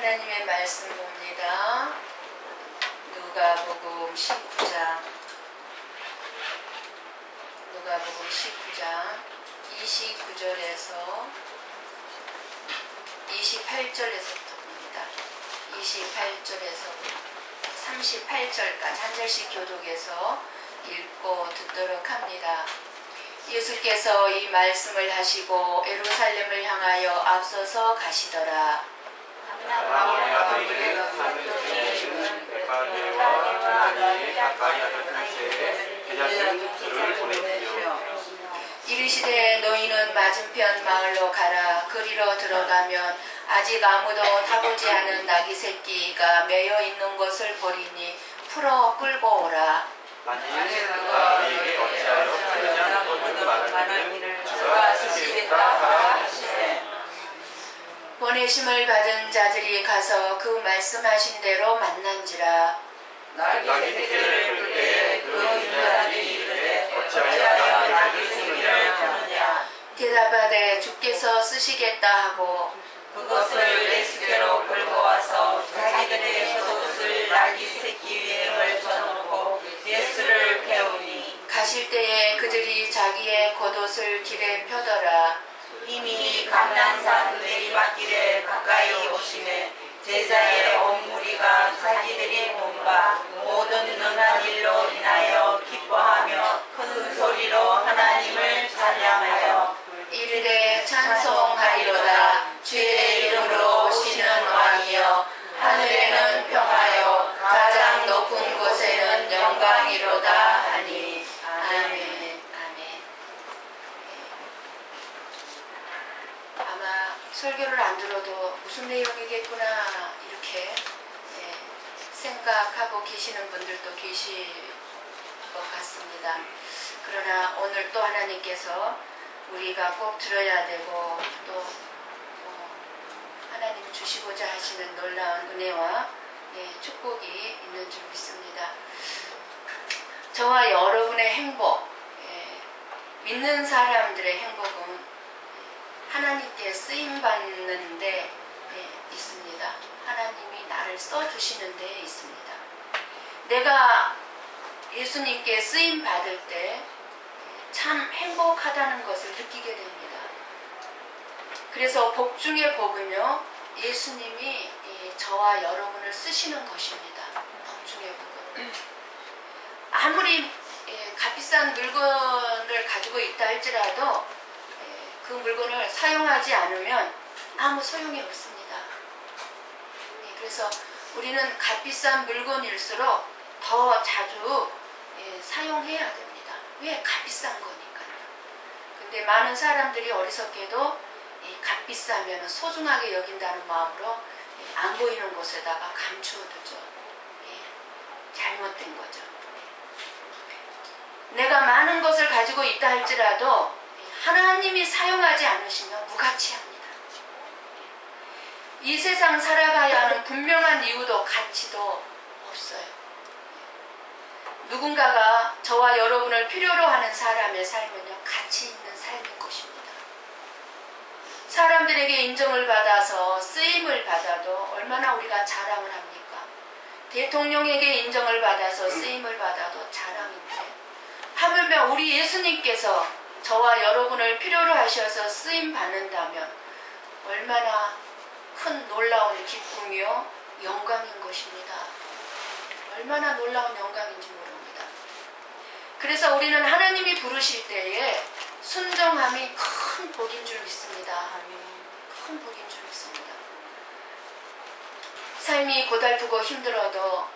하나님의 말씀 봅니다. 누가복음 19장 29절에서 28절에서부터 봅니다. 28절에서 38절까지 한 절씩 교독해서 읽고 듣도록 합니다. 예수께서 이 말씀을 하시고 예루살렘을 향하여 앞서서 가시더라. 이르시되 너희는 맞은편 마을로 가라. 그리로 들어가면 아직 아무도 타보지 않은 나귀 새끼가 매여 있는 것을 보리니 풀어 끌고 오라. 만일 그가 너희에게 어찌하여 풀지 않고 말하기를 주가 쓰시겠다 하시되 보내심을 받은 자들이 가서 그 말씀하신 대로 만난지라. 나귀 새끼를 풀 때에 그 인자들이 이르되 어찌하여 나귀 새끼를 푸느냐. 대답하되 주께서 쓰시겠다 하고 그것을 예수께로 끌고 와서 자기들의 겉옷을 나귀 새끼 위에 걸쳐놓고 예수를 배우니 가실 때에 그들이 자기의 겉옷을 길에 펴더라. 이미 감난산 내리막길에 가까이 오시매 제자의 온 무리가 자기들이 본 바 모든 능한 일로 인하여 기뻐하며 큰 소리로 하나님을 찬양하여 이르되 찬송하리로다. 주의 이름으로 오시는 왕이여 하늘에는 평화여 가장 높은 곳에는 영광이로다 하니. 아멘. 아멘. 아마 설교를 안 들어도 무슨 내용이겠구나 이렇게 생각하고 계시는 분들도 계실 것 같습니다. 그러나 오늘 또 하나님께서 우리가 꼭 들어야 되고 또 하나님 주시고자 하시는 놀라운 은혜와 축복이 있는 줄 믿습니다. 저와 여러분의 행복, 믿는 사람들의 행복은 하나님께 쓰임받는 데 있습니다. 하나님이 나를 써주시는 데 있습니다. 내가 예수님께 쓰임받을 때 참 행복하다는 것을 느끼게 됩니다. 그래서 복 중에 복은요, 예수님이 저와 여러분을 쓰시는 것입니다. 복 중에 복은. 아무리 값비싼 물건을 가지고 있다 할지라도 그 물건을 사용하지 않으면 아무 소용이 없습니다. 그래서 우리는 값비싼 물건일수록 더 자주 사용해야 됩니다. 왜? 값비싼 거니까요. 근데 많은 사람들이 어리석게도 값비싸면 소중하게 여긴다는 마음으로 안 보이는 곳에다가 감추어두죠. 잘못된 거죠. 내가 많은 것을 가지고 있다 할지라도 하나님이 사용하지 않으시면 무가치합니다. 이 세상 살아가야 하는 분명한 이유도 가치도 없어요. 누군가가 저와 여러분을 필요로 하는 사람의 삶은요, 가치 있는 삶인 것입니다. 사람들에게 인정을 받아서 쓰임을 받아도 얼마나 우리가 자랑을 합니까? 대통령에게 인정을 받아서 쓰임을 받아도 자랑인데 하물며 우리 예수님께서 저와 여러분을 필요로 하셔서 쓰임 받는다면 얼마나 큰 놀라운 기쁨이요 영광인 것입니다. 얼마나 놀라운 영광인지 모릅니다. 그래서 우리는 하나님이 부르실 때에 순종함이 큰 복인 줄 믿습니다. 큰 복인 줄 믿습니다. 삶이 고달프고 힘들어도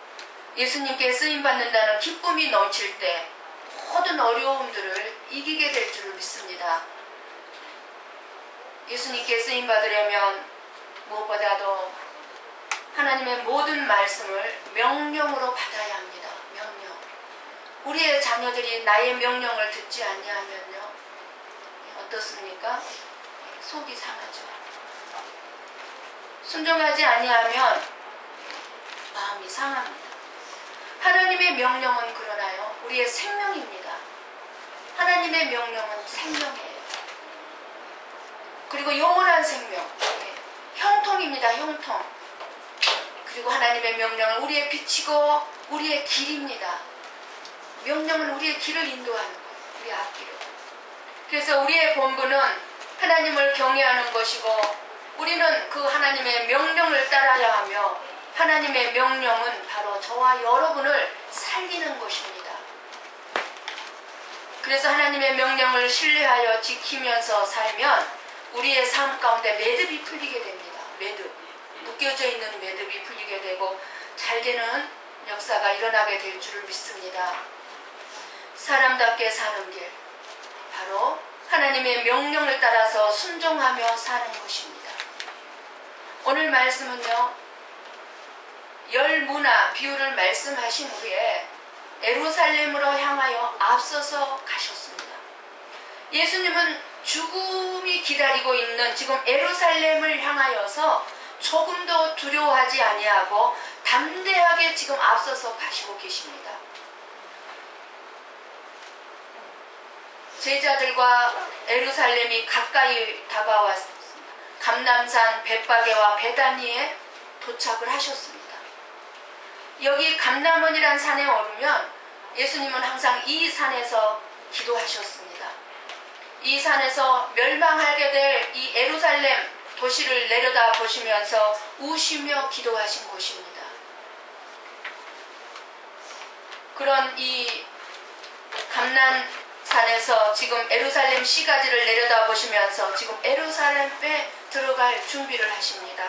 예수님께 쓰임받는다는 기쁨이 넘칠 때 모든 어려움들을 이기게 될 줄 믿습니다. 예수님께 쓰임받으려면 무엇보다도 하나님의 모든 말씀을 명령으로 받아야 합니다. 명령. 우리의 자녀들이 나의 명령을 듣지 아니하면요, 어떻습니까? 속이 상하죠. 순종하지 아니하면 마음이 상합니다. 하나님의 명령은 그러나요, 우리의 생명입니다. 하나님의 명령은 생명이에요. 그리고 영원한 생명, 형통입니다. 형통. 그리고 하나님의 명령은 우리의 빛이고 우리의 길입니다. 명령은 우리의 길을 인도하는 거예요. 우리의 앞길을. 그래서 우리의 본분은 하나님을 경외하는 것이고 우리는 그 하나님의 명령을 따라야 하며 하나님의 명령은 바로 저와 여러분을 살리는 것입니다. 그래서 하나님의 명령을 신뢰하여 지키면서 살면 우리의 삶 가운데 매듭이 풀리게 됩니다. 매듭. 묶여져 있는 매듭이 풀리게 되고 잘 되는 역사가 일어나게 될 줄을 믿습니다. 사람답게 사는 길, 바로 하나님의 명령을 따라서 순종하며 사는 것입니다. 오늘 말씀은요, 열 문화 비유를 말씀하신 후에 예루살렘으로 향하여 앞서서 가셨습니다. 예수님은 죽음이 기다리고 있는 지금 예루살렘을 향하여서 조금도 두려워하지 아니하고 담대하게 지금 앞서서 가시고 계십니다. 제자들과 예루살렘이 가까이 다가왔습니다. 감람산 벳바게와 베다니에 도착을 하셨습니다. 여기 감람원이란 산에 오르면 예수님은 항상 이 산에서 기도하셨습니다. 이 산에서 멸망하게 될 이 예루살렘 도시를 내려다 보시면서 우시며 기도하신 곳입니다. 그런 이 감람산에서 지금 예루살렘 시가지를 내려다 보시면서 지금 예루살렘에 들어갈 준비를 하십니다.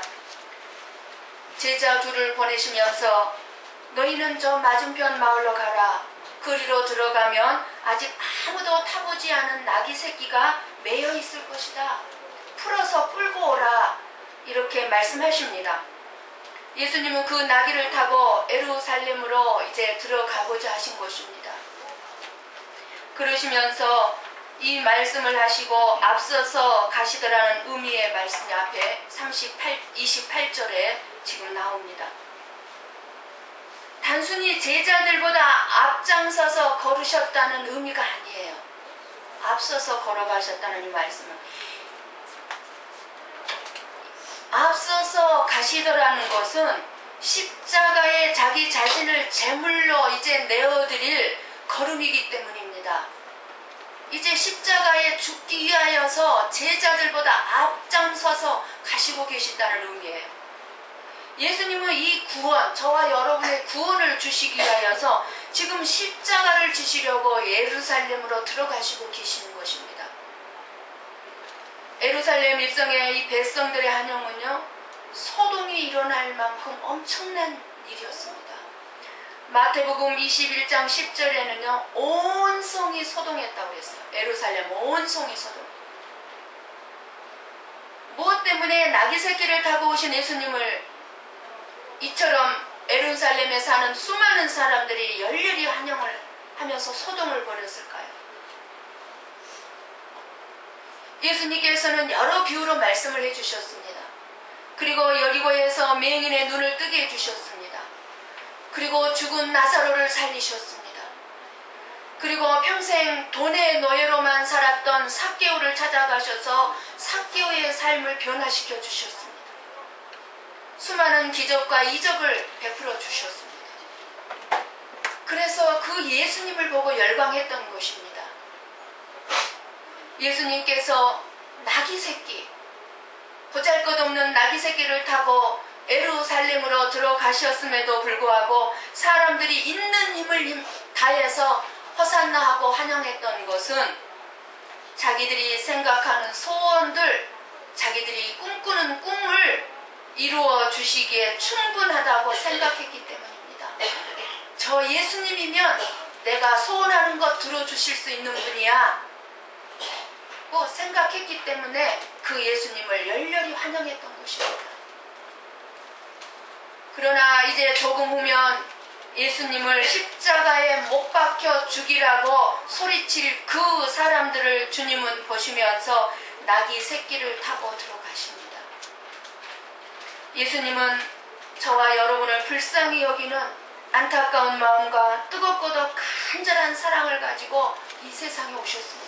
제자 둘을 보내시면서 너희는 저 맞은편 마을로 가라. 그리로 들어가면 아직 아무도 타보지 않은 나귀 새끼가 매여 있을 것이다. 풀어서 끌고 오라. 이렇게 말씀하십니다. 예수님은 그 나귀를 타고 예루살렘으로 이제 들어가고자 하신 것입니다. 그러시면서 이 말씀을 하시고 앞서서 가시더라는 의미의 말씀이 앞에 28절에 지금 나옵니다. 단순히 제자들보다 앞장서서 걸으셨다는 의미가 아니에요. 앞서서 걸어가셨다는 이 말씀은 앞서서 가시더라는 것은 십자가에 자기 자신을 제물로 이제 내어드릴 걸음이기 때문입니다. 이제 십자가에 죽기 위하여서 제자들보다 앞장서서 가시고 계신다는 의미예요. 예수님은 이 구원, 저와 여러분의 구원을 주시기 위하여서 지금 십자가를 지시려고 예루살렘으로 들어가시고 계시는 것입니다. 예루살렘 입성의 이 백성들의 한영은요, 소동이 일어날 만큼 엄청난 일이었습니다. 마태복음 21장 10절에는요, 온 성이 소동했다고 했어요. 예루살렘 온 성이 소동. 무엇 때문에 나귀 새끼를 타고 오신 예수님을 이처럼 예루살렘에 사는 수많은 사람들이 열렬히 환영을 하면서 소동을 벌였을까요? 예수님께서는 여러 비유로 말씀을 해주셨습니다. 그리고 여리고에서 맹인의 눈을 뜨게 해주셨습니다. 그리고 죽은 나사로를 살리셨습니다. 그리고 평생 돈의 노예로만 살았던 삭개오를 찾아가셔서 삭개오의 삶을 변화시켜 주셨습니다. 수많은 기적과 이적을 베풀어 주셨습니다. 그래서 그 예수님을 보고 열광했던 것입니다. 예수님께서 나귀 새끼, 보잘것없는 나귀 새끼를 타고 예루살렘으로 들어가셨음에도 불구하고 사람들이 있는 힘을 다해서 호산나 하고 환영했던 것은 자기들이 생각하는 소원들, 자기들이 꿈꾸는 꿈을 이루어 주시기에 충분하다고 생각했기 때문입니다. 저 예수님이면 내가 소원하는 것 들어주실 수 있는 분이야 고 생각했기 때문에 그 예수님을 열렬히 환영했던 것입니다. 그러나 이제 조금 후면 예수님을 십자가에 못 박혀 죽이라고 소리칠 그 사람들을 주님은 보시면서 나귀 새끼를 타고 들어가십니다. 예수님은 저와 여러분을 불쌍히 여기는 안타까운 마음과 뜨겁고도 간절한 사랑을 가지고 이 세상에 오셨습니다.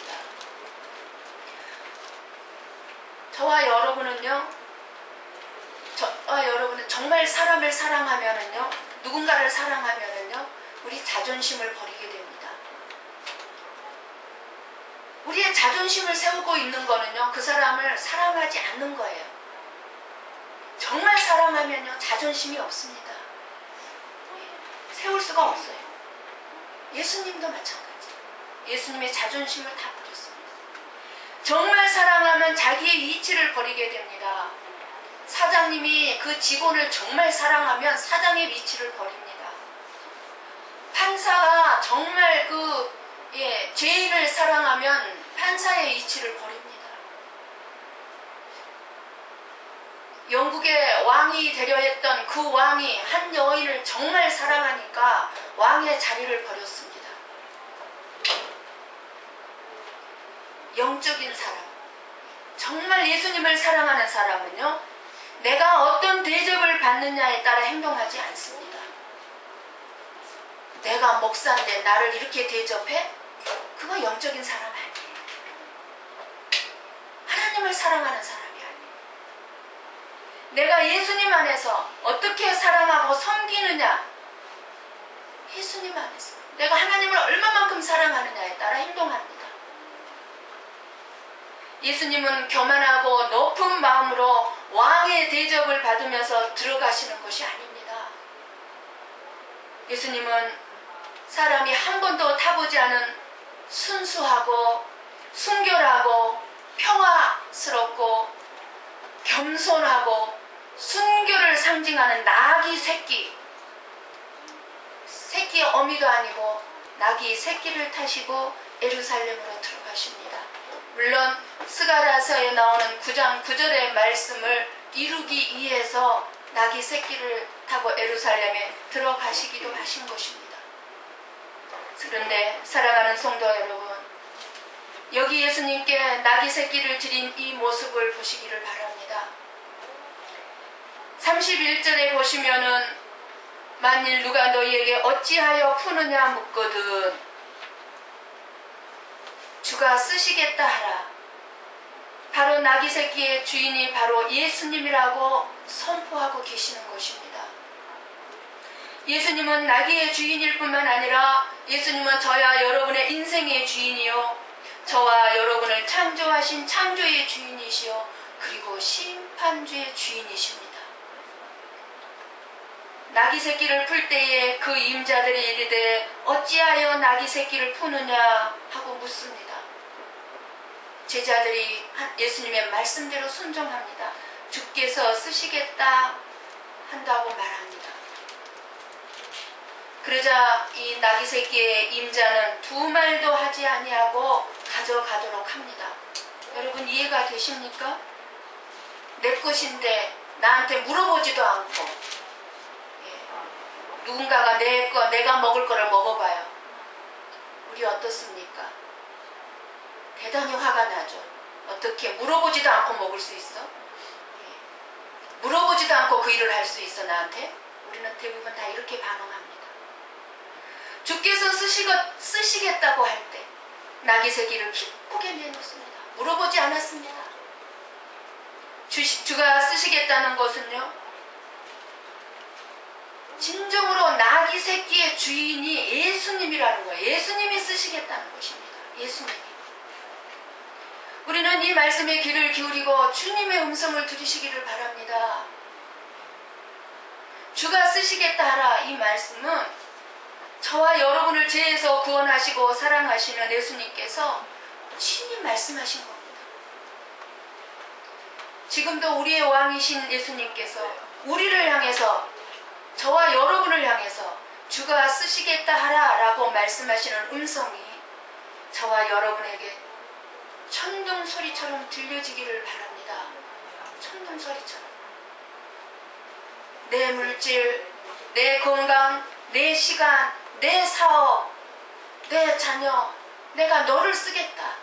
저와 여러분은요, 저와 여러분은 정말 사람을 사랑하면은요, 누군가를 사랑하면은요, 우리 자존심을 버리게 됩니다. 우리의 자존심을 세우고 있는 거는요, 그 사람을 사랑하지 않는 거예요. 정말 사랑하면요, 자존심이 없습니다. 세울 수가 없어요. 예수님도 마찬가지. 예수님의 자존심을 다 버렸습니다. 정말 사랑하면 자기의 이치를 버리게 됩니다. 사장님이 그 직원을 정말 사랑하면 사장의 위치를 버립니다. 판사가 정말 죄인을 사랑하면 판사의 위치를 버립니다. 영국의 왕이 되려 했던 그 왕이 한 여인을 정말 사랑하니까 왕의 자리를 버렸습니다. 영적인 사람, 정말 예수님을 사랑하는 사람은요, 내가 어떤 대접을 받느냐에 따라 행동하지 않습니다. 내가 목사인데 나를 이렇게 대접해? 그건 영적인 사람 아니에요. 하나님을 사랑하는 사람이 아니에요. 내가 예수님 안에서 어떻게 사랑하고 섬기느냐, 예수님 안에서 내가 하나님을 얼마만큼 사랑하느냐에 따라 행동합니다. 예수님은 교만하고 높은 마음으로 왕의 대접을 받으면서 들어가시는 것이 아닙니다. 예수님은 사람이 한 번도 타보지 않은 순수하고 순결하고 평화스럽고 겸손하고 순결을 상징하는 나귀 새끼, 새끼의 어미도 아니고 나귀 새끼를 타시고 예루살렘으로 들어가십니다. 물론 스가랴서에 나오는 9장 9절의 말씀을 이루기 위해서 나귀 새끼를 타고 예루살렘에 들어가시기도 하신 것입니다. 그런데 사랑하는 성도 여러분, 여기 예수님께 나귀 새끼를 드린 이 모습을 보시기를 바랍니다. 31절에 보시면은 만일 누가 너희에게 어찌하여 푸느냐 묻거든 주가 쓰시겠다 하라. 바로 나귀 새끼의 주인이 바로 예수님이라고 선포하고 계시는 것입니다. 예수님은 나귀의 주인일 뿐만 아니라 예수님은 저와 여러분의 인생의 주인이요, 저와 여러분을 창조하신 창조의 주인이시요, 그리고 심판주의 주인이십니다. 나귀 새끼를 풀 때에 그 임자들이 이르되 어찌하여 나귀 새끼를 푸느냐 하고 묻습니다. 제자들이 예수님의 말씀대로 순종합니다. 주께서 쓰시겠다 한다고 말합니다. 그러자 이 나귀 새끼의 임자는 두 말도 하지 아니하고 가져가도록 합니다. 여러분 이해가 되십니까? 내 것인데 나한테 물어보지도 않고, 누군가가 내가 먹을 거를 먹어봐요. 우리 어떻습니까? 대단히 화가 나죠. 어떻게 물어보지도 않고 먹을 수 있어? 물어보지도 않고 그 일을 할 수 있어 나한테? 우리는 대부분 다 이렇게 반응합니다. 주께서 쓰시겠다고 할 때 나귀 새끼를 기쁘게 내놓습니다. 물어보지 않았습니다. 주가 쓰시겠다는 것은요, 진정으로 나귀 새끼의 주인이 예수님이라는 거예요. 예수님이 쓰시겠다는 것입니다. 예수님이. 우리는 이 말씀에 귀를 기울이고 주님의 음성을 들으시기를 바랍니다. 주가 쓰시겠다 하라, 이 말씀은 저와 여러분을 죄에서 구원하시고 사랑하시는 예수님께서 친히 말씀하신 겁니다. 지금도 우리의 왕이신 예수님께서 우리를 향해서, 저와 여러분을 향해서 주가 쓰시겠다 하라 라고 말씀하시는 음성이 저와 여러분에게 천둥 소리처럼 들려지기를 바랍니다. 천둥 소리처럼. 내 물질, 내 건강, 내 시간, 내 사업, 내 자녀, 내가 너를 쓰겠다.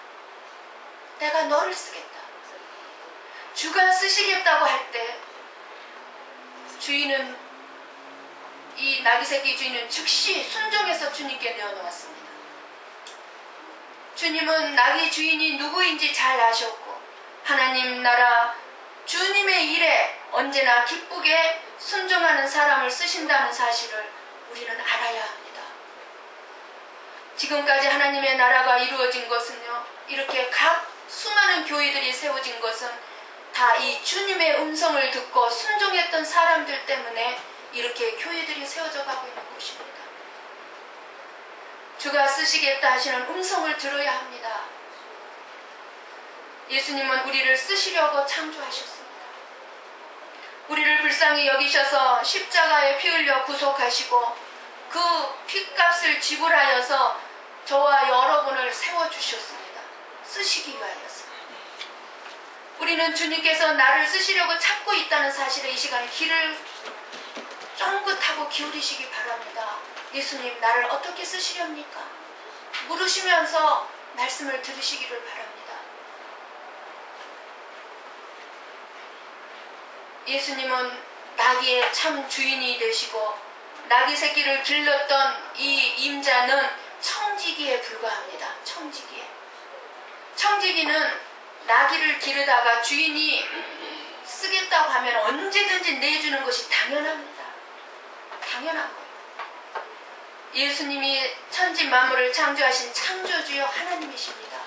내가 너를 쓰겠다. 주가 쓰시겠다고 할 때 주인은, 이 나귀 새끼 주인은 즉시 순종해서 주님께 내어놓았습니다. 주님은 나귀 주인이 누구인지 잘 아셨고 하나님 나라 주님의 일에 언제나 기쁘게 순종하는 사람을 쓰신다는 사실을 우리는 알아야 합니다. 지금까지 하나님의 나라가 이루어진 것은요, 이렇게 각 수많은 교회들이 세워진 것은 다 이 주님의 음성을 듣고 순종했던 사람들 때문에 이렇게 교회들이 세워져 가고 있는 것입니다. 주가 쓰시겠다 하시는 음성을 들어야 합니다. 예수님은 우리를 쓰시려고 창조하셨습니다. 우리를 불쌍히 여기셔서 십자가에 피 흘려 구속하시고 그 핏값을 지불하여서 저와 여러분을 세워주셨습니다. 쓰시기 위하여서. 우리는 주님께서 나를 쓰시려고 찾고 있다는 사실에 이 시간에 귀를 쫑긋하고 기울이시기 바랍니다. 예수님, 나를 어떻게 쓰시렵니까? 물으시면서 말씀을 들으시기를 바랍니다. 예수님은 나귀의 참 주인이 되시고 나귀 새끼를 길렀던 이 임자는 청지기에 불과합니다. 청지기에. 청지기는 나귀를 기르다가 주인이 쓰겠다고 하면 언제든지 내주는 것이 당연합니다. 당연한 거예요. 예수님이 천지 만물을 창조하신 창조주여 하나님이십니다.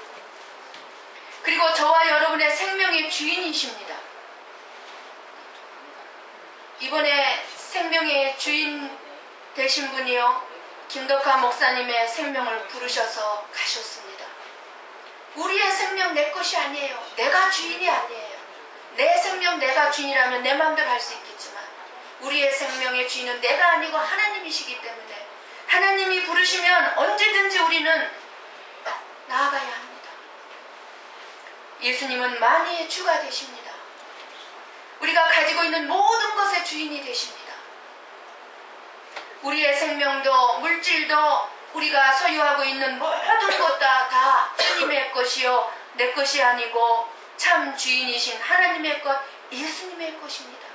그리고 저와 여러분의 생명의 주인이십니다. 이번에 생명의 주인 되신 분이요, 김덕하 목사님의 생명을 부르셔서 가셨습니다. 우리의 생명 내 것이 아니에요. 내가 주인이 아니에요. 내 생명 내가 주인이라면 내 마음대로 할 수 있겠지만 우리의 생명의 주인은 내가 아니고 하나님이시기 때문에 하나님이 부르시면 언제든지 우리는 나아가야 합니다. 예수님은 만유의 주가 되십니다. 우리가 가지고 있는 모든 것의 주인이 되십니다. 우리의 생명도 물질도 우리가 소유하고 있는 모든 것 다 주님의 것이요 내 것이 아니고 참 주인이신 하나님의 것, 예수님의 것입니다.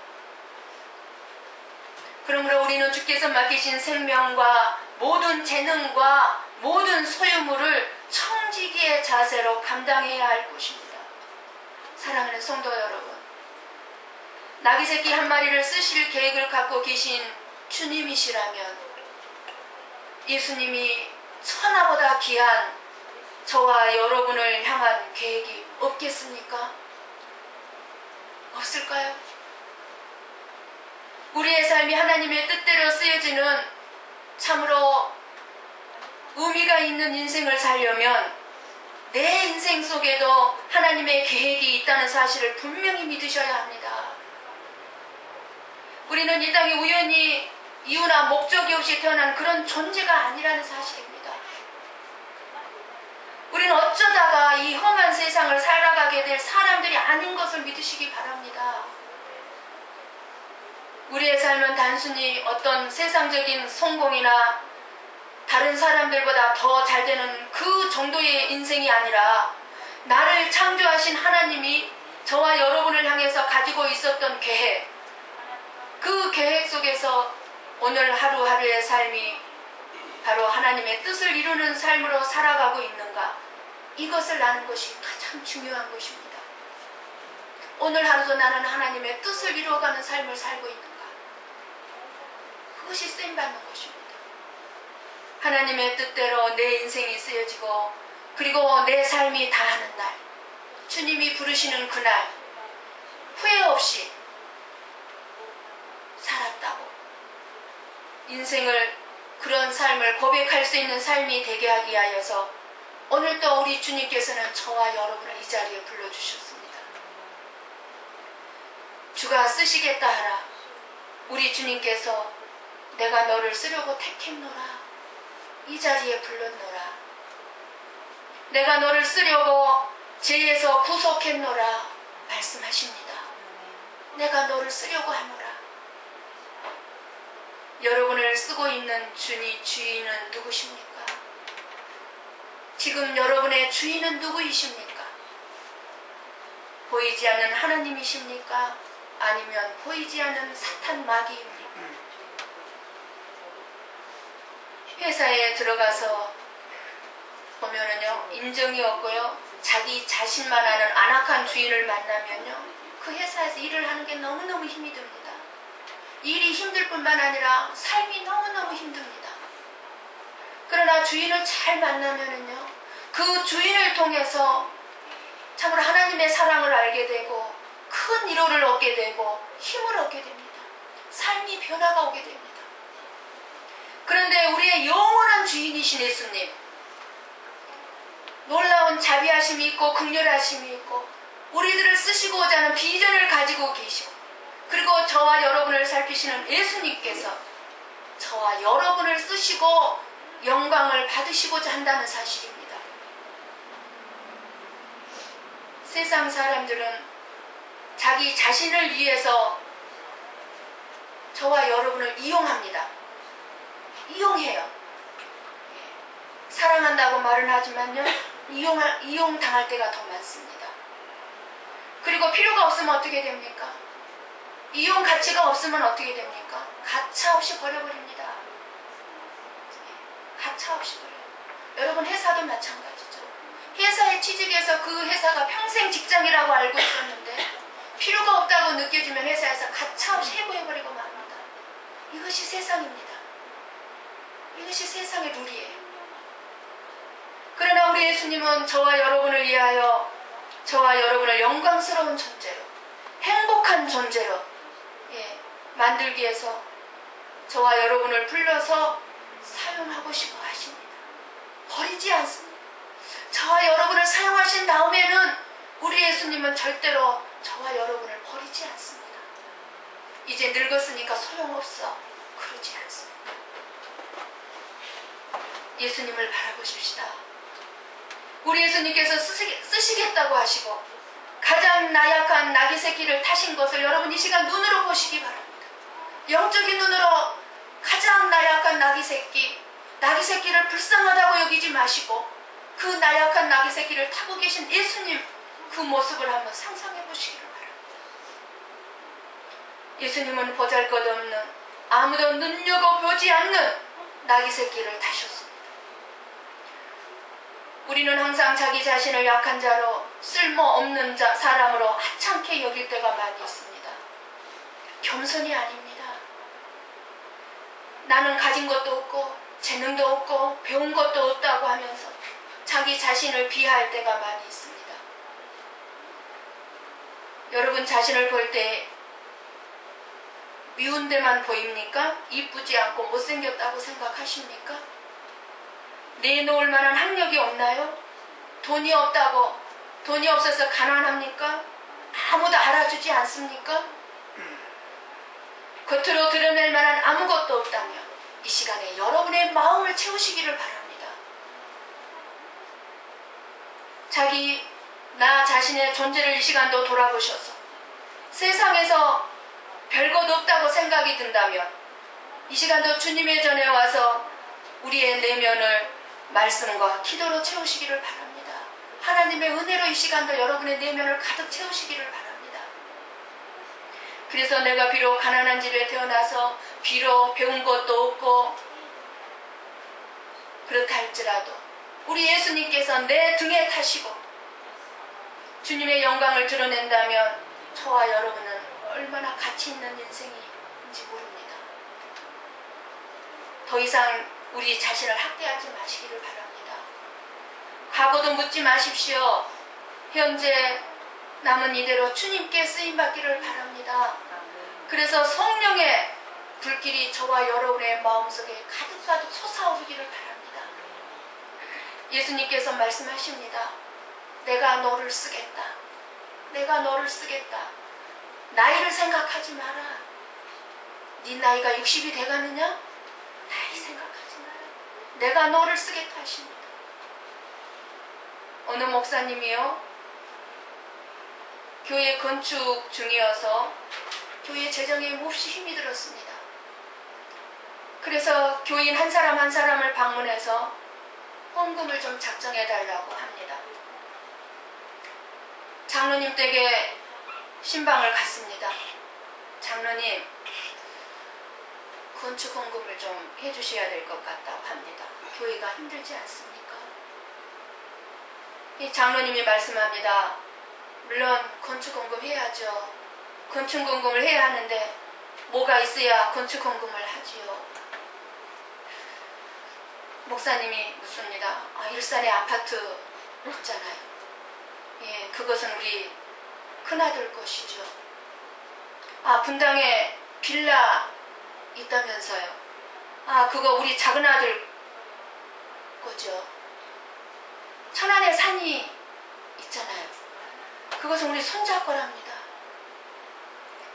그러므로 우리는 주께서 맡기신 생명과 모든 재능과 모든 소유물을 청지기의 자세로 감당해야 할 것입니다. 사랑하는 성도 여러분, 나귀 새끼 한 마리를 쓰실 계획을 갖고 계신 주님이시라면 예수님이 천하보다 귀한 저와 여러분을 향한 계획이 없겠습니까? 없을까요? 우리의 삶이 하나님의 뜻대로 쓰여지는 참으로 의미가 있는 인생을 살려면 내 인생 속에도 하나님의 계획이 있다는 사실을 분명히 믿으셔야 합니다. 우리는 이 땅에 우연히 이유나 목적이 없이 태어난 그런 존재가 아니라는 사실입니다. 우리는 어쩌다가 이 험한 세상을 살아가게 될 사람들이 아닌 것을 믿으시기 바랍니다. 우리의 삶은 단순히 어떤 세상적인 성공이나 다른 사람들보다 더 잘 되는 그 정도의 인생이 아니라 나를 창조하신 하나님이 저와 여러분을 향해서 가지고 있었던 계획, 그 계획 속에서 오늘 하루하루의 삶이 바로 하나님의 뜻을 이루는 삶으로 살아가고 있는가, 이것을 아는 것이 가장 중요한 것입니다. 오늘 하루도 나는 하나님의 뜻을 이루어가는 삶을 살고 있는가, 그것이 쓰임받는 것입니다. 하나님의 뜻대로 내 인생이 쓰여지고 그리고 내 삶이 다하는 날, 주님이 부르시는 그날 후회 없이 살았다고 인생을, 그런 삶을 고백할 수 있는 삶이 되게 하기 위하여서 오늘 또 우리 주님께서는 저와 여러분을 이 자리에 불러주셨습니다. 주가 쓰시겠다 하라. 우리 주님께서 내가 너를 쓰려고 택했노라, 이 자리에 불렀노라. 내가 너를 쓰려고 죄에서 구속했노라 말씀하십니다. 내가 너를 쓰려고 하노라. 여러분을 쓰고 있는 주인은 누구십니까? 지금 여러분의 주인은 누구이십니까? 보이지 않는 하나님이십니까? 아니면 보이지 않는 사탄 마귀입니까? 회사에 들어가서 보면은요, 인정이 없고요, 자기 자신만 아는 안악한 주인을 만나면요, 그 회사에서 일을 하는 게 너무너무 힘이 듭니다. 일이 힘들 뿐만 아니라 삶이 너무너무 힘듭니다. 그러나 주인을 잘 만나면은요, 그 주인을 통해서 참으로 하나님의 사랑을 알게 되고 큰 위로를 얻게 되고 힘을 얻게 됩니다. 삶이 변화가 오게 됩니다. 그런데 우리의 영원한 주인이신 예수님, 놀라운 자비하심이 있고 긍휼하심이 있고 우리들을 쓰시고자 하는 비전을 가지고 계시고, 그리고 저와 여러분을 살피시는 예수님께서 저와 여러분을 쓰시고 영광을 받으시고자 한다는 사실입니다. 세상 사람들은 자기 자신을 위해서 저와 여러분을 이용합니다. 이용해요. 사랑한다고 말은 하지만요, 이용당할 때가 더 많습니다. 그리고 필요가 없으면 어떻게 됩니까? 이용 가치가 없으면 어떻게 됩니까? 가차없이 버려버립니다. 가차없이 버려요. 여러분, 회사도 마찬가지죠. 회사에 취직해서 그 회사가 평생 직장이라고 알고 있었는데 필요가 없다고 느껴지면 회사에서 가차없이 해고해버리고 맙니다. 이것이 세상입니다. 이것이 세상의 룰이에요. 그러나 우리 예수님은 저와 여러분을 위하여 저와 여러분을 영광스러운 존재로, 행복한 존재로 만들기 위해서 저와 여러분을 불러서 사용하고 싶어 하십니다. 버리지 않습니다. 저와 여러분을 사용하신 다음에는 우리 예수님은 절대로 저와 여러분을 버리지 않습니다. 이제 늙었으니까 소용없어, 그러지 않습니다. 예수님을 바라보십시다. 우리 예수님께서 쓰시겠다고 하시고 가장 나약한 나귀 새끼를 타신 것을 여러분 이 시간 눈으로 보시기 바랍니다. 영적인 눈으로 가장 나약한 나귀 새끼를 불쌍하다고 여기지 마시고 그 나약한 나귀 새끼를 타고 계신 예수님, 그 모습을 한번 상상해 보시기를 바랍니다. 예수님은 보잘것없는, 아무도 눈여겨보지 않는 나귀 새끼를 타셨습니다. 우리는 항상 자기 자신을 약한 자로, 쓸모없는 사람으로 하찮게 여길 때가 많이 있습니다. 겸손이 아닙니다. 나는 가진 것도 없고 재능도 없고 배운 것도 없다고 하면서 자기 자신을 비하할 때가 많이 있습니다. 여러분 자신을 볼 때 미운 데만 보입니까? 이쁘지 않고 못생겼다고 생각하십니까? 내놓을 만한 학력이 없나요? 돈이 없어서 가난합니까? 아무도 알아주지 않습니까? 겉으로 드러낼 만한 아무것도 없다면 이 시간에 여러분의 마음을 채우시기를 바랍니다. 나 자신의 존재를 이 시간도 돌아보셔서 세상에서 별것 없다고 생각이 든다면 이 시간도 주님의 전에 와서 우리의 내면을 말씀과 기도로 채우시기를 바랍니다. 하나님의 은혜로 이 시간도 여러분의 내면을 가득 채우시기를 바랍니다. 그래서 내가 비록 가난한 집에 태어나서 비록 배운 것도 없고 그렇다 할지라도 우리 예수님께서 내 등에 타시고 주님의 영광을 드러낸다면 저와 여러분은 얼마나 가치 있는 인생인지 모릅니다. 더 이상 우리 자신을 학대하지 마시기를 바랍니다. 과거도 묻지 마십시오. 현재 남은 이대로 주님께 쓰임받기를 바랍니다. 그래서 성령의 불길이 저와 여러분의 마음속에 가득가득 솟아오르기를 바랍니다. 예수님께서 말씀하십니다. 내가 너를 쓰겠다. 내가 너를 쓰겠다. 나이를 생각하지 마라. 네 나이가 60이 돼가느냐? 나이 생각하지 마라. 내가 너를 쓰겠다 하십니다. 어느 목사님이요, 교회 건축 중이어서 교회 재정에 몹시 힘이 들었습니다. 그래서 교인 한 사람 한 사람을 방문해서 헌금을 좀 작정해 달라고 합니다. 장로님 댁에 신방을 갔습니다. 장로님, 건축 헌금을 좀 해주셔야 될 것 같다고 합니다. 교회가 힘들지 않습니까? 이 장로님이 말씀합니다. 물론 건축공금 해야죠. 건축공금을 해야 하는데 뭐가 있어야 건축공금을 하지요. 목사님이 묻습니다. 일산에 아파트 있잖아요. 예, 그것은 우리 큰아들 것이죠. 분당에 빌라 있다면서요. 그거 우리 작은아들 거죠. 천안에 산이 있잖아요. 그것은 우리 손자 거랍니다.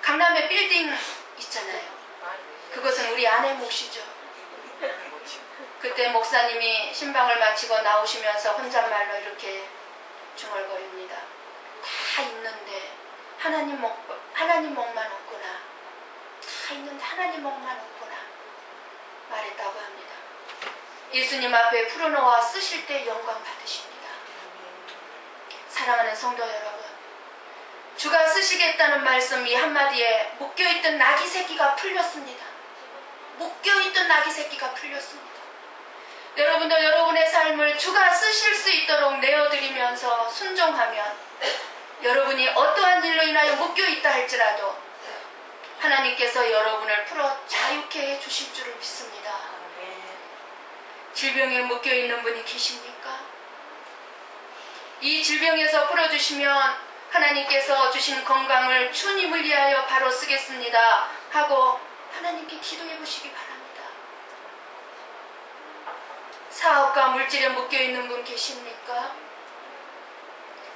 강남에 빌딩 있잖아요. 그것은 우리 아내 몫이죠. 그때 목사님이 신방을 마치고 나오시면서 혼잣말로 이렇게 중얼거립니다. 다 있는데 하나님 목만 없구나. 다 있는데 하나님 목만 없구나. 말했다고 합니다. 예수님 앞에 풀어놓아 쓰실 때 영광 받으십니다. 사랑하는 성도 여러분, 주가 쓰시겠다는 말씀 이 한마디에 묶여있던 나귀 새끼가 풀렸습니다. 묶여있던 나귀 새끼가 풀렸습니다. 여러분도 여러분의 삶을 주가 쓰실 수 있도록 내어드리면서 순종하면 여러분이 어떠한 일로 인하여 묶여있다 할지라도 하나님께서 여러분을 풀어 자유케 해주실 줄을 믿습니다. 질병에 묶여있는 분이 계십니까? 이 질병에서 풀어주시면 하나님께서 주신 건강을 주님을 위하여 바로 쓰겠습니다 하고 하나님께 기도해 보시기 바랍니다. 사업과 물질에 묶여있는 분 계십니까?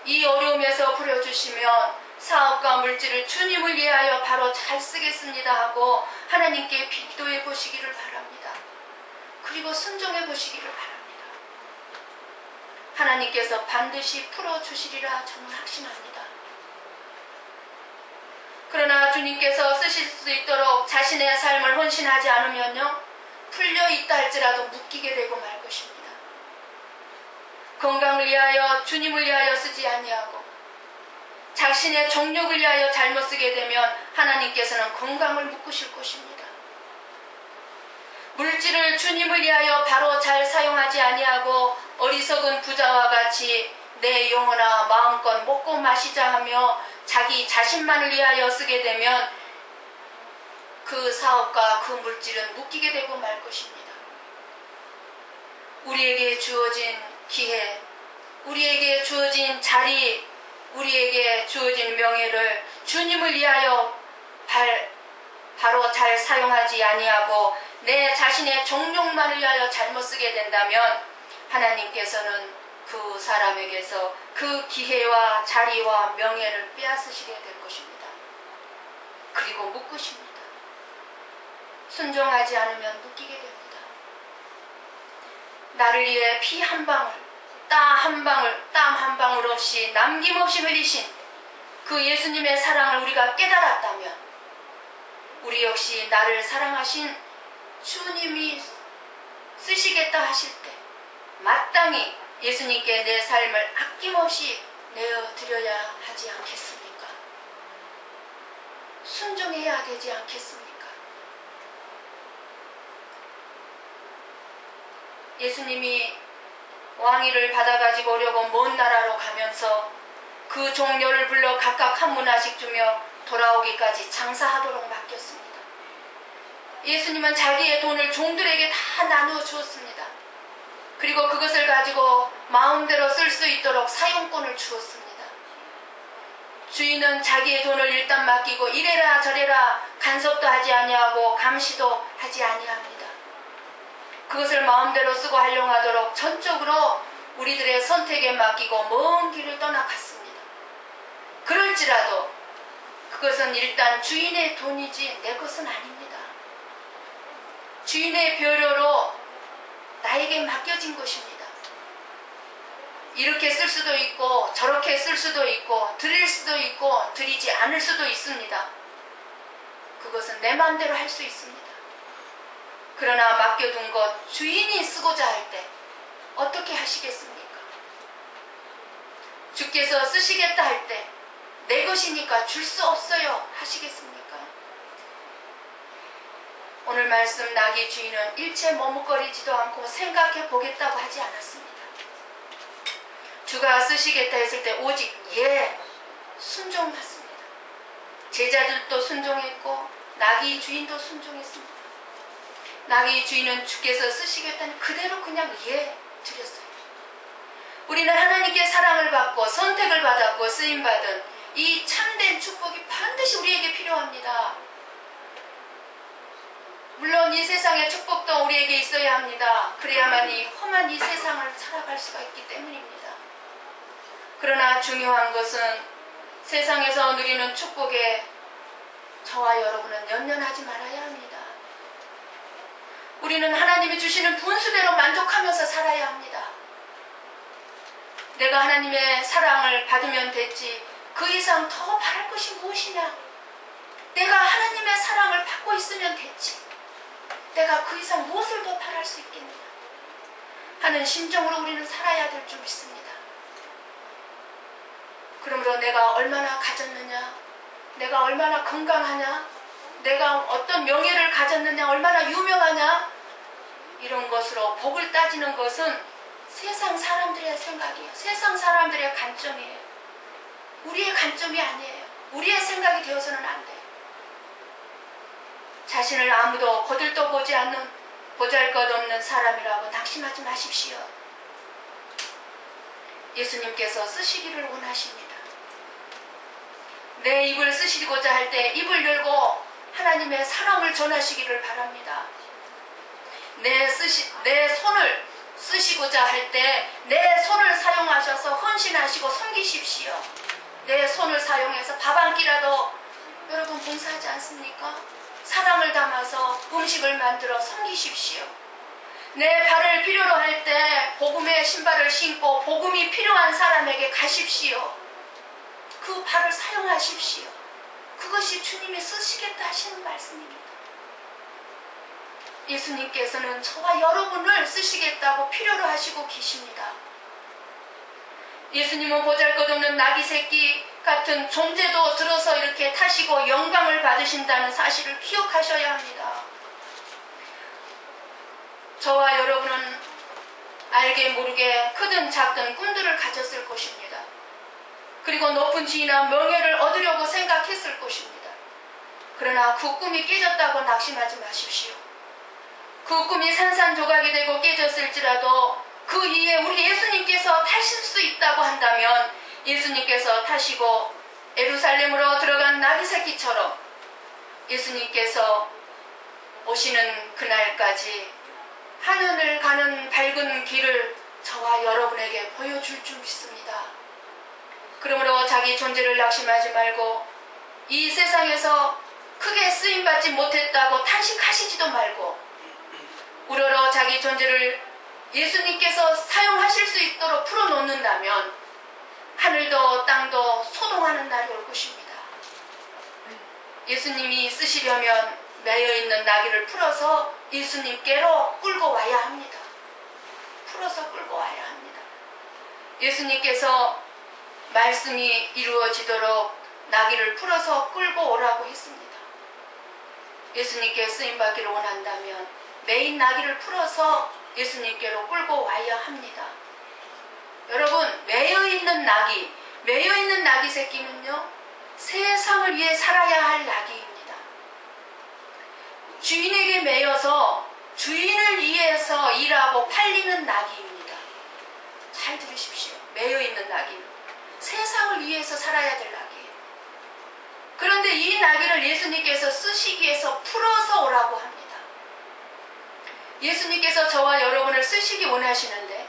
이 어려움에서 풀어주시면 사업과 물질을 주님을 위하여 바로 잘 쓰겠습니다 하고 하나님께 기도해 보시기를 바랍니다. 그리고 순종해 보시기를 바랍니다. 하나님께서 반드시 풀어주시리라 저는 확신합니다. 그러나 주님께서 쓰실 수 있도록 자신의 삶을 헌신하지 않으면요, 풀려 있다 할지라도 묶이게 되고 말 것입니다. 건강을 위하여 주님을 위하여 쓰지 아니하고 자신의 정욕을 위하여 잘못 쓰게 되면 하나님께서는 건강을 묶으실 것입니다. 물질을 주님을 위하여 바로 잘 사용하지 아니하고 어리석은 부자와 같이 내 영혼아 마음껏 먹고 마시자 하며 자기 자신만을 위하여 쓰게 되면 그 사업과 그 물질은 묶이게 되고 말 것입니다. 우리에게 주어진 기회, 우리에게 주어진 자리, 우리에게 주어진 명예를 주님을 위하여 바로 잘 사용하지 아니하고 내 자신의 정욕만을 위하여 잘못 쓰게 된다면 하나님께서는 그 사람에게서 그 기회와 자리와 명예를 빼앗으시게 될 것입니다. 그리고 묶으십니다. 순종하지 않으면 묶이게 됩니다. 나를 위해 피 한 방울, 땀 한 방울 없이 남김없이 흘리신 그 예수님의 사랑을 우리가 깨달았다면 우리 역시 나를 사랑하신 주님이 쓰시겠다 하실 때 마땅히 예수님께 내 삶을 아낌없이 내어드려야 하지 않겠습니까? 순종해야 되지 않겠습니까? 예수님이 왕위를 받아가지고 오려고 먼 나라로 가면서 그 종료를 불러 각각 한 문화씩 주며 돌아오기까지 장사하도록 맡겼습니다. 예수님은 자기의 돈을 종들에게 다 나누어 주었습니다. 그리고 그것을 가지고 마음대로 쓸 수 있도록 사용권을 주었습니다. 주인은 자기의 돈을 일단 맡기고 이래라 저래라 간섭도 하지 아니하고 감시도 하지 아니합니다. 그것을 마음대로 쓰고 활용하도록 전적으로 우리들의 선택에 맡기고 먼 길을 떠나갔습니다. 그럴지라도 그것은 일단 주인의 돈이지 내 것은 아닙니다. 주인의 배려로 나에게 맡겨진 것입니다. 이렇게 쓸 수도 있고 저렇게 쓸 수도 있고 드릴 수도 있고 드리지 않을 수도 있습니다. 그것은 내 마음대로 할 수 있습니다. 그러나 맡겨둔 것 주인이 쓰고자 할 때 어떻게 하시겠습니까? 주께서 쓰시겠다 할 때 내 것이니까 줄 수 없어요 하시겠습니까? 오늘 말씀 나귀 주인은 일체 머뭇거리지도 않고 생각해 보겠다고 하지 않았습니다. 주가 쓰시겠다 했을 때 오직 예 순종했습니다. 제자들도 순종했고 나귀 주인도 순종했습니다. 나귀 주인은 주께서 쓰시겠다니 그대로 그냥 드렸어요. 우리는 하나님께 사랑을 받고 선택을 받았고 쓰임받은 이 참된 축복이 반드시 우리에게 필요합니다. 물론 이 세상의 축복도 우리에게 있어야 합니다. 그래야만 이 험한 이 세상을 살아갈 수가 있기 때문입니다. 그러나 중요한 것은 세상에서 누리는 축복에 저와 여러분은 연연하지 말아야 합니다. 우리는 하나님이 주시는 분수대로 만족하면서 살아야 합니다. 내가 하나님의 사랑을 받으면 됐지 그 이상 더 바랄 것이 무엇이냐? 내가 하나님의 사랑을 받고 있으면 됐지 내가 그 이상 무엇을 더 바랄 수 있겠느냐 하는 심정으로 우리는 살아야 될 줄 믿습니다. 그러므로 내가 얼마나 가졌느냐, 내가 얼마나 건강하냐, 내가 어떤 명예를 가졌느냐, 얼마나 유명하냐, 이런 것으로 복을 따지는 것은 세상 사람들의 생각이에요. 세상 사람들의 관점이에요. 우리의 관점이 아니에요. 우리의 생각이 되어서는 안 돼요. 자신을 아무도 거들떠보지 않는 보잘것없는 사람이라고 낙심하지 마십시오. 예수님께서 쓰시기를 원하십니다. 내 입을 쓰시고자 할 때 입을 열고 하나님의 사랑을 전하시기를 바랍니다. 내 손을 쓰시고자 할 때 내 손을 사용하셔서 헌신하시고 섬기십시오. 내 손을 사용해서 밥 한 끼라도 여러분 봉사하지 않습니까? 사랑을 담아서 음식을 만들어 섬기십시오. 내 발을 필요로 할 때 복음의 신발을 신고 복음이 필요한 사람에게 가십시오. 그 발을 사용하십시오. 그것이 주님이 쓰시겠다 하시는 말씀입니다. 예수님께서는 저와 여러분을 쓰시겠다고 필요로 하시고 계십니다. 예수님은 보잘것없는 나귀 새끼 같은 존재도 들어서 이렇게 타시고 영광을 받으신다는 사실을 기억하셔야 합니다. 저와 여러분은 알게 모르게 크든 작든 꿈들을 가졌을 것입니다. 그리고 높은 지위나 명예를 얻으려고 생각했을 것입니다. 그러나 그 꿈이 깨졌다고 낙심하지 마십시오. 그 꿈이 산산조각이 되고 깨졌을지라도 그 이에 우리 예수님께서 타실 수 있다고 한다면 예수님께서 타시고 예루살렘으로 들어간 나귀 새끼처럼 예수님께서 오시는 그날까지 하늘을 가는 밝은 길을 저와 여러분에게 보여줄 줄 믿습니다. 그러므로 자기 존재를 낙심하지 말고 이 세상에서 크게 쓰임받지 못했다고 탄식하시지도 말고 우러러 자기 존재를 예수님께서 사용하실 수 있도록 풀어놓는다면 하늘도 땅도 소동하는 날이 올 것입니다. 예수님이 쓰시려면 매여있는 나귀를 풀어서 예수님께로 끌고 와야 합니다. 풀어서 끌고 와야 합니다. 예수님께서 말씀이 이루어지도록 나귀를 풀어서 끌고 오라고 했습니다. 예수님께 쓰임받기를 원한다면 매인 나귀를 풀어서 예수님께로 끌고 와야 합니다. 여러분, 매여있는 나귀 새끼는요, 세상을 위해 살아야 할 나귀입니다. 주인에게 매여서 주인을 위해서 일하고 팔리는 나귀입니다. 잘 들으십시오. 매여있는 나귀는 세상을 위해서 살아야 될 나귀예요. 그런데 이 나귀를 예수님께서 쓰시기 위해서 풀어서 오라고 합니다. 예수님께서 저와 여러분을 쓰시기 원하시는데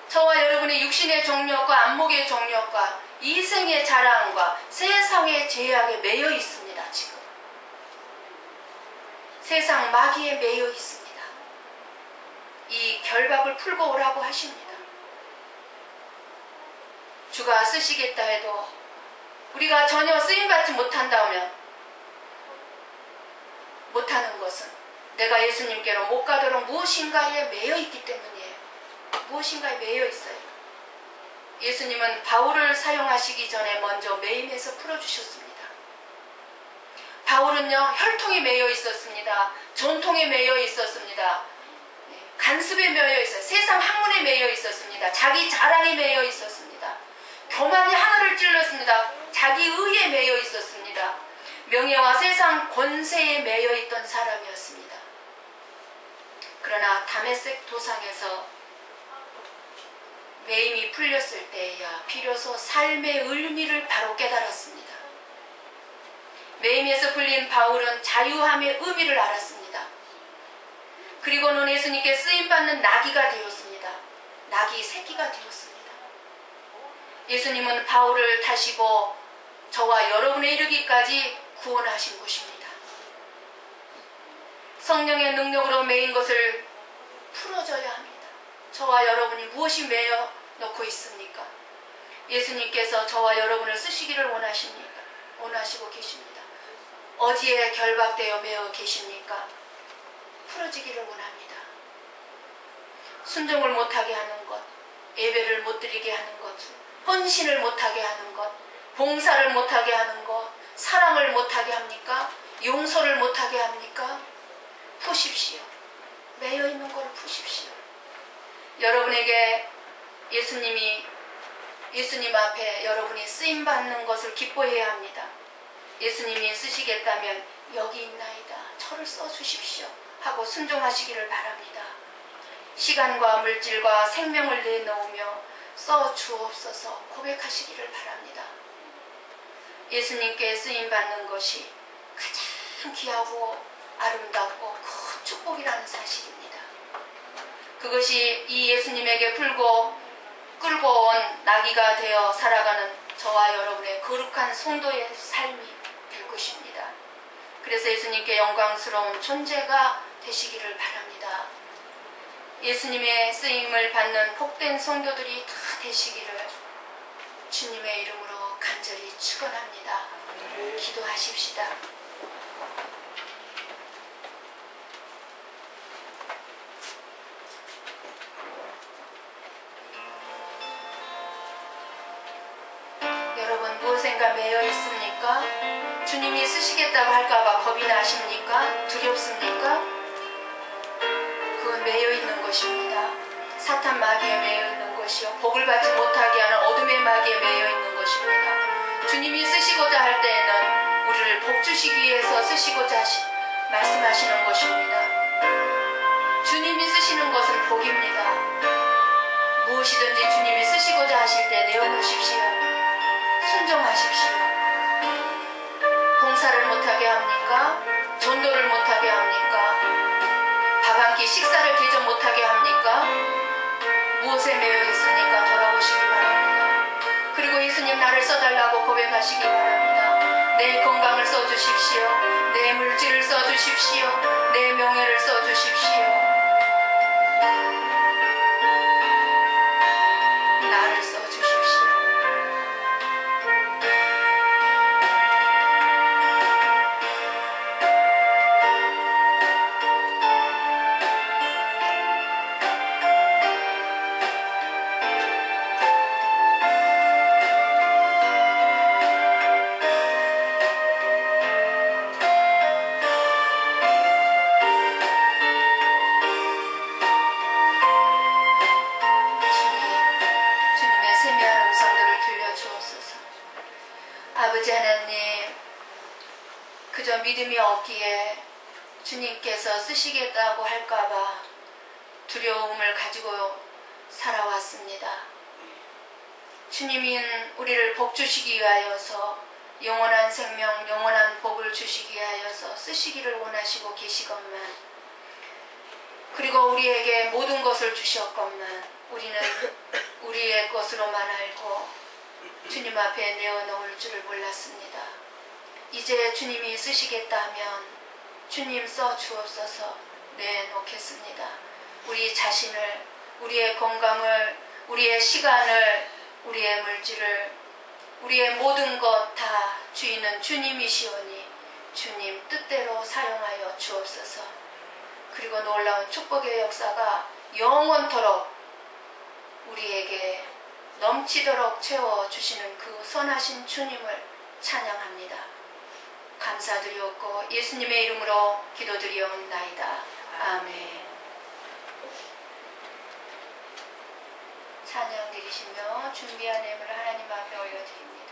저와 여러분의 육신의 정욕과 안목의 정욕과 이생의 자랑과 세상의 죄악에 매여 있습니다. 지금 세상 마귀에 매여 있습니다. 이 결박을 풀고 오라고 하십니다. 주가 쓰시겠다 해도 우리가 전혀 쓰임받지 못한다면 못하는 것은 내가 예수님께로 못 가도록 무엇인가에 매여 있기 때문이에요. 무엇인가에 매여 있어요. 예수님은 바울을 사용하시기 전에 먼저 매임에서 풀어주셨습니다. 바울은요, 혈통에 매여 있었습니다. 전통에 매여 있었습니다. 간습에 매여 있어요. 세상 학문에 매여 있었습니다. 자기 자랑에 매여 있었습니다. 교만이 하늘을 찔렀습니다. 자기 의에 매여 있었습니다. 명예와 세상 권세에 매여 있던 사람이었습니다. 그러나 다메섹 도상에서 매임이 풀렸을 때야 비로소 삶의 의미를 바로 깨달았습니다. 매임에서 풀린 바울은 자유함의 의미를 알았습니다. 그리고는 예수님께 쓰임받는 나귀가 되었습니다. 나귀 새끼가 되었습니다. 예수님은 바울을 타시고 저와 여러분에 이르기까지 구원하신 것입니다. 성령의 능력으로 매인 것을 풀어줘야 합니다. 저와 여러분이 무엇이 매여 놓고 있습니까? 예수님께서 저와 여러분을 쓰시기를 원하시고 계십니다. 어디에 결박되어 매여 계십니까? 풀어지기를 원합니다. 순종을 못하게 하는 것, 예배를 못 드리게 하는 것, 헌신을 못하게 하는 것, 봉사를 못하게 하는 것, 사랑을 못하게 합니까? 용서를 못하게 합니까? 푸십시오. 매여 있는 걸 푸십시오. 여러분에게 예수님 앞에 여러분이 쓰임받는 것을 기뻐해야 합니다. 예수님이 쓰시겠다면 여기 있나이다. 저를 써주십시오. 하고 순종하시기를 바랍니다. 시간과 물질과 생명을 내놓으며 써주옵소서 고백하시기를 바랍니다. 예수님께 쓰임받는 것이 가장 귀하고 아름답고 큰 축복이라는 사실입니다. 그것이 이 예수님에게 끌고 온 나귀가 되어 살아가는 저와 여러분의 거룩한 성도의 삶이 될 것입니다. 그래서 예수님께 영광스러운 존재가 되시기를 바랍니다. 예수님의 쓰임을 받는 복된 성도들이 다 되시기를 주님의 이름으로 간절히 축원합니다. 기도하십시다. 여러분 무엇인가 매여 있습니까? 주님이 쓰시겠다고 할까봐 겁이 나십니까? 두렵습니까? 그건 매여 있는 것입니다. 사탄 마귀에 매여 있는 것이요, 복을 받지 못하게 하는 어둠의 마귀에 매여 있는 것입니다. 주님이 쓰시고자 할 때에는 우리를 복 주시기 위해서 쓰시고자 말씀하시는 것입니다. 주님이 쓰시는 것은 복입니다. 무엇이든지 주님이 쓰시고자 하실 때 내어놓으십시오. 순종하십시오. 봉사를 못하게 합니까? 전도를 못하게 합니까? 밥 한 끼 식사를 대접 못하게 합니까? 무엇에 매여 있으니까 돌아오시기 바랍니다. 그리고 예수님 나를 써달라고 고백하시기 바랍니다. 내 건강을 써주십시오. 내 물질을 써주십시오. 내 명예를 써주십시오. 나를 써주십시오. 아버지 하나님, 그저 믿음이 없기에 주님께서 쓰시겠다고 할까봐 두려움을 가지고 살아왔습니다. 주님은 우리를 복 주시기 위하여서 영원한 생명, 영원한 복을 주시기 위하여서 쓰시기를 원하시고 계시건만, 그리고 우리에게 모든 것을 주셨건만 우리는 우리의 것으로만 알고 주님 앞에 내어놓을 줄을 몰랐습니다. 이제 주님이 쓰시겠다면 주님 써 주옵소서. 내놓겠습니다. 우리 자신을, 우리의 건강을, 우리의 시간을, 우리의 물질을, 우리의 모든 것 다 주인은 주님이시오니 주님 뜻대로 사용하여 주옵소서. 그리고 놀라운 축복의 역사가 영원토록 우리에게 넘치도록 채워주시는 그 선하신 주님을 찬양합니다. 감사드리옵고 예수님의 이름으로 기도드리옵나이다. 아멘. 찬양 드리시며 준비한 예물을 하나님 앞에 올려드립니다.